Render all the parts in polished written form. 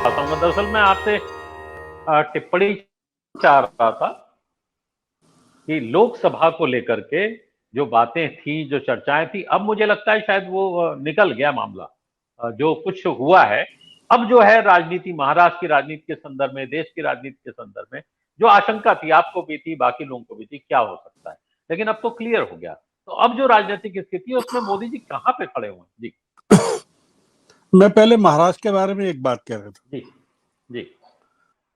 आता हूँ। दरअसल मैं आपसे टिप्पणी चाह रहा था कि लोकसभा को लेकर के जो बातें थी, जो चर्चाएं थी, अब मुझे लगता है शायद वो निकल गया मामला। जो कुछ हुआ है, अब जो है राजनीति, महाराष्ट्र की राजनीति के संदर्भ में, देश की राजनीति के संदर्भ में जो आशंका थी, आपको भी थी, बाकी लोगों को भी थी, क्या हो सकता है, लेकिन अब तो क्लियर हो गया। तो अब जो राजनीतिक स्थिति है उसमें मोदी जी कहां पे खड़े हुए हैं? जी मैं पहले महाराष्ट्र के बारे में एक बात कह रहा था। जी जी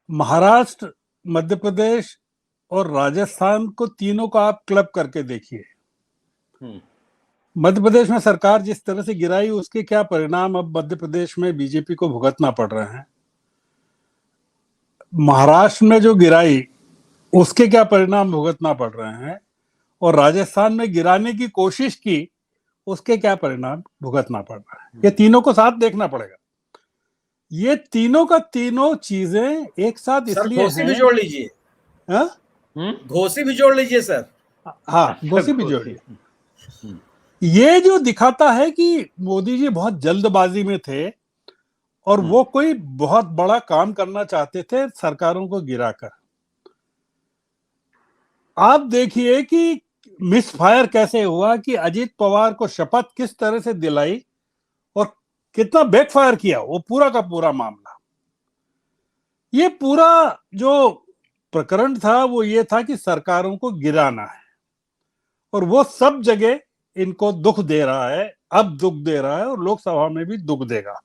महाराष्ट्र, मध्य प्रदेश और राजस्थान को तीनों को आप क्लब करके देखिए। मध्य प्रदेश में सरकार जिस तरह से गिराई, उसके क्या परिणाम अब मध्य प्रदेश में बीजेपी को भुगतना पड़ रहे हैं। महाराष्ट्र में जो गिराई, उसके क्या परिणाम भुगतना पड़ रहे हैं, और राजस्थान में गिराने की कोशिश की, उसके क्या परिणाम भुगतना पड़ रहा है। ये तीनों को साथ देखना पड़ेगा। ये तीनों का तीनों चीजें एक साथ इसलिए घोसी भी जोड़ लीजिए। घोसी भी जोड़ लीजिए सर। हाँ, घोसी भी जोड़ लीजिए। ये जो दिखाता है कि मोदी जी बहुत जल्दबाजी में थे और वो कोई बहुत बड़ा काम करना चाहते थे सरकारों को गिराकर। आप देखिए कि मिस फायर कैसे हुआ, कि अजीत पवार को शपथ किस तरह से दिलाई और कितना बैकफायर किया वो पूरा का पूरा मामला। ये पूरा जो प्रकरण था वो ये था कि सरकारों को गिराना है, और वो सब जगह इनको दुख दे रहा है, अब दुख दे रहा है और लोकसभा में भी दुख देगा।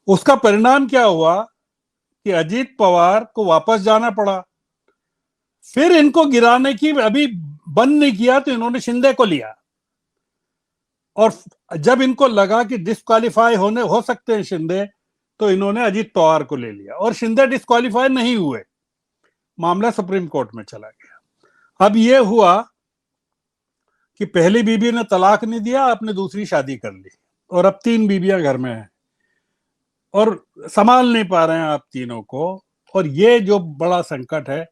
उसका परिणाम क्या हुआ कि अजीत पवार को वापस जाना पड़ा। फिर इनको गिराने की अभी बंद नहीं किया तो इन्होंने शिंदे को लिया, और जब इनको लगा कि डिस्क्वालीफाई होने हो सकते हैं शिंदे, तो इन्होंने अजीत पवार को ले लिया, और शिंदे डिस्क्वालीफाई नहीं हुए। मामला सुप्रीम कोर्ट में चला गया। अब यह हुआ कि पहली बीबी ने तलाक नहीं दिया, आपने दूसरी शादी कर ली, और अब 3 बीबियां घर में हैं और संभाल नहीं पा रहे हैं आप तीनों को, और ये जो बड़ा संकट है।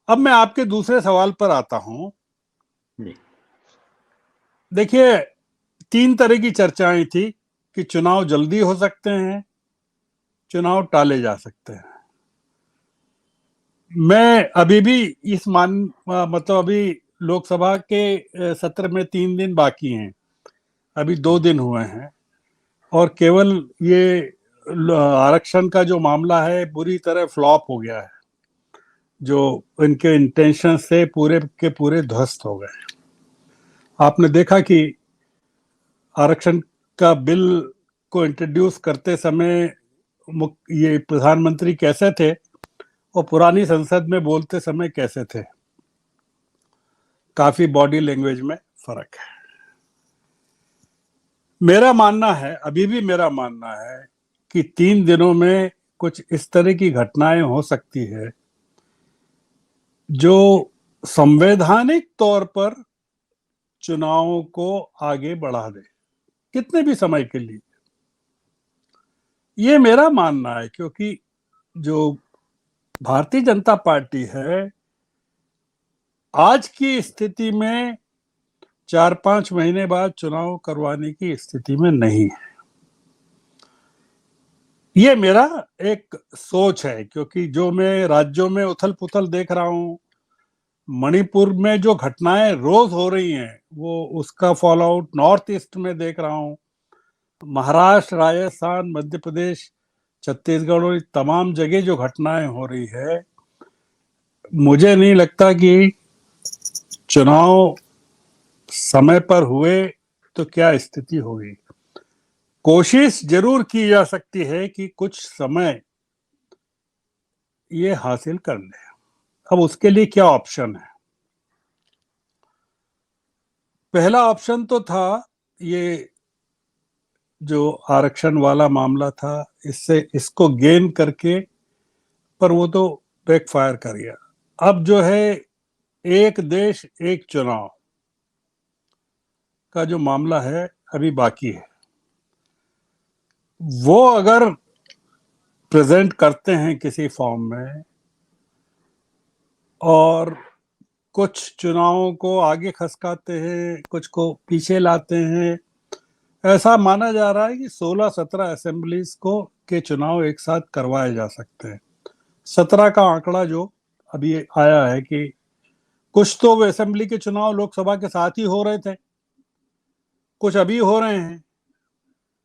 अब मैं आपके दूसरे सवाल पर आता हूं। देखिए, 3 तरह की चर्चाएं थी कि चुनाव जल्दी हो सकते हैं, चुनाव टाले जा सकते हैं। मैं अभी भी इस मतलब अभी लोकसभा के सत्र में 3 दिन बाकी हैं, अभी 2 दिन हुए हैं, और केवल ये आरक्षण का जो मामला है बुरी तरह फ्लॉप हो गया है। जो इनके इंटेंशन से पूरे के पूरे ध्वस्त हो गए। आपने देखा कि आरक्षण का बिल को इंट्रोड्यूस करते समय ये प्रधानमंत्री कैसे थे और पुरानी संसद में बोलते समय कैसे थे। काफी बॉडी लैंग्वेज में फर्क है। मेरा मानना है, अभी भी मेरा मानना है कि 3 दिनों में कुछ इस तरह की घटनाएं हो सकती है जो संवैधानिक तौर पर चुनावों को आगे बढ़ा दे, कितने भी समय के लिए। ये मेरा मानना है, क्योंकि जो भारतीय जनता पार्टी है आज की स्थिति में 4-5 महीने बाद चुनाव करवाने की स्थिति में नहीं है। ये मेरा एक सोच है, क्योंकि जो मैं राज्यों में उथल पुथल देख रहा हूं, मणिपुर में जो घटनाएं रोज हो रही हैं, वो उसका फॉलो आउट नॉर्थ ईस्ट में देख रहा हूं। महाराष्ट्र, राजस्थान, मध्य प्रदेश, छत्तीसगढ़ और तमाम जगह जो घटनाएं हो रही है, मुझे नहीं लगता कि चुनाव समय पर हुए तो क्या स्थिति होगी। कोशिश जरूर की जा सकती है कि कुछ समय ये हासिल कर ले। अब उसके लिए क्या ऑप्शन है? पहला ऑप्शन तो था ये जो आरक्षण वाला मामला था, इसको गेन करके, पर वो तो बैकफायर कर गया। अब जो है एक देश एक चुनाव का जो मामला है अभी बाकी है, वो अगर प्रेजेंट करते हैं किसी फॉर्म में और कुछ चुनावों को आगे खसकाते हैं, कुछ को पीछे लाते हैं, ऐसा माना जा रहा है कि 16-17 असेंबलीज को के चुनाव एक साथ करवाए जा सकते हैं। 17 का आंकड़ा जो अभी आया है कि कुछ तो असेंबली के चुनाव लोकसभा के साथ ही हो रहे थे, कुछ अभी हो रहे हैं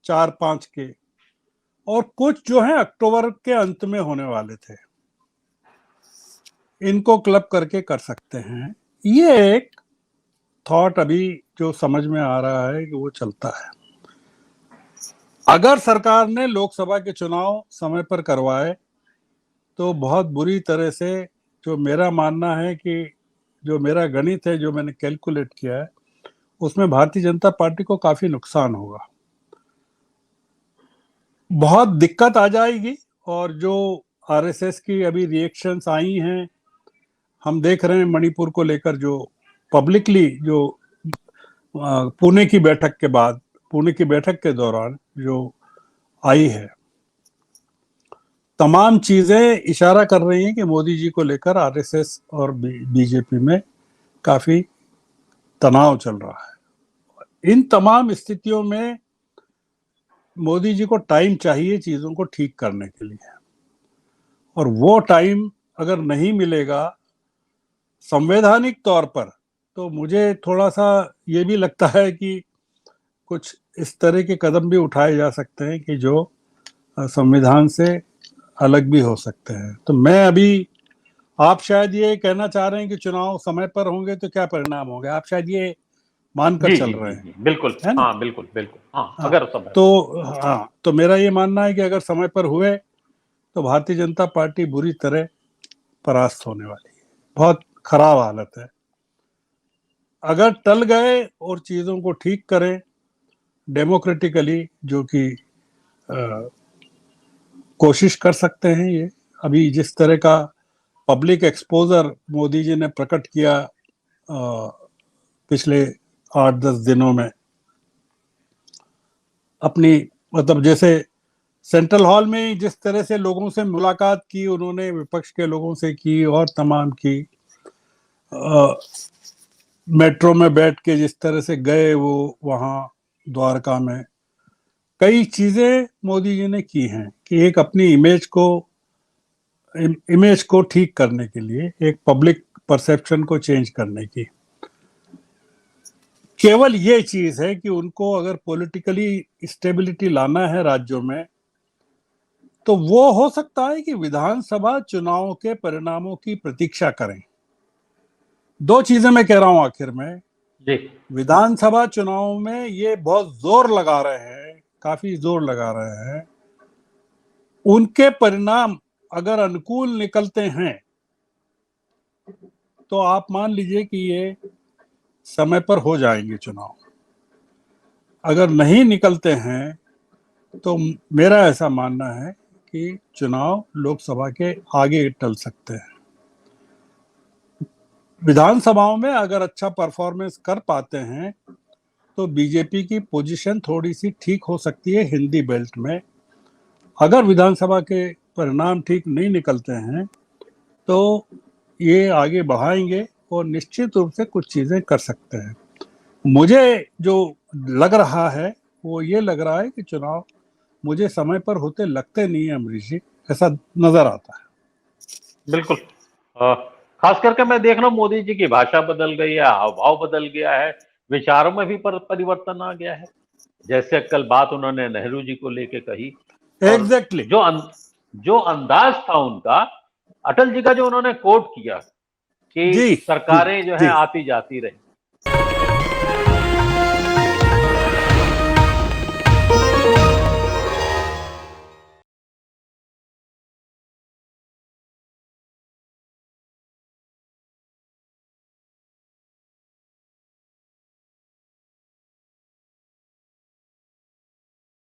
4-5 के, और कुछ जो है अक्टूबर के अंत में होने वाले थे। इनको क्लब करके कर सकते हैं। ये एक थॉट अभी जो समझ में आ रहा है कि वो चलता है। अगर सरकार ने लोकसभा के चुनाव समय पर करवाए तो बहुत बुरी तरह से, जो मेरा मानना है कि जो मेरा गणित है, जो मैंने कैलकुलेट किया है, उसमें भारतीय जनता पार्टी को काफी नुकसान होगा, बहुत दिक्कत आ जाएगी। और जो आरएसएस की अभी रिएक्शंस आई हैं, हम देख रहे हैं मणिपुर को लेकर, जो पब्लिकली जो पुणे की बैठक के दौरान जो आई है, तमाम चीजें इशारा कर रही हैं कि मोदी जी को लेकर आरएसएस और बीजेपी में काफी तनाव चल रहा है। इन तमाम स्थितियों में मोदी जी को टाइम चाहिए चीजों को ठीक करने के लिए, और वो टाइम अगर नहीं मिलेगा संवैधानिक तौर पर, तो मुझे थोड़ा सा ये भी लगता है कि कुछ इस तरह के कदम भी उठाए जा सकते हैं कि जो संविधान से अलग भी हो सकते हैं। तो मैं अभी, आप शायद ये कहना चाह रहे हैं कि चुनाव समय पर होंगे तो क्या परिणाम होंगे, आप शायद ये मानकर चल रहे हैं। बिल्कुल, है ना? हाँ, बिल्कुल बिल्कुल, हाँ, अगर समय तो मेरा ये मानना है कि अगर समय पर हुए तो भारतीय जनता पार्टी बुरी तरह परास्त होने वाली है, बहुत खराब हालत है। अगर टल गए और चीजों को ठीक करें डेमोक्रेटिकली, जो कि कोशिश कर सकते हैं, ये अभी जिस तरह का पब्लिक एक्सपोजर मोदी जी ने प्रकट किया पिछले 8-10 दिनों में, अपनी मतलब जैसे सेंट्रल हॉल में जिस तरह से लोगों से मुलाकात की उन्होंने, विपक्ष के लोगों से की और तमाम की, मेट्रो में बैठ के जिस तरह से गए वो वहाँ द्वारका में, कई चीजें मोदी जी ने की हैं कि एक अपनी इमेज को ठीक करने के लिए, एक पब्लिक परसेप्शन को चेंज करने की। केवल ये चीज है कि उनको अगर पॉलिटिकली स्टेबिलिटी लाना है राज्यों में, तो वो हो सकता है कि विधानसभा चुनाव के परिणामों की प्रतीक्षा करें। दो चीजें मैं कह रहा हूं आखिर में। विधानसभा चुनाव में ये बहुत जोर लगा रहे हैं, काफी जोर लगा रहे हैं, उनके परिणाम अगर अनुकूल निकलते हैं तो आप मान लीजिए कि ये समय पर हो जाएंगे चुनाव। अगर नहीं निकलते हैं तो मेरा ऐसा मानना है कि चुनाव लोकसभा के आगे टल सकते हैं। विधानसभाओं में अगर अच्छा परफॉर्मेंस कर पाते हैं तो बीजेपी की पोजीशन थोड़ी सी ठीक हो सकती है हिंदी बेल्ट में। अगर विधानसभा के परिणाम ठीक नहीं निकलते हैं तो ये आगे बढ़ाएंगे और निश्चित रूप से कुछ चीजें कर सकते हैं। मुझे जो लग रहा है वो ये लग रहा है कि चुनाव मुझे समय पर होते लगते नहीं है अमरीश जी, ऐसा नजर आता है। बिल्कुल, खास करके मैं देख रहा हूँ मोदी जी की भाषा बदल गई है, हाव बदल गया है, विचारों में भी परिवर्तन आ गया है। जैसे कल बात उन्होंने नेहरू जी को लेके कही, एग्जैक्टली जो अंदाज था उनका, अटल जी का जो उन्होंने कोट किया कि सरकारें जो है आती जाती रही,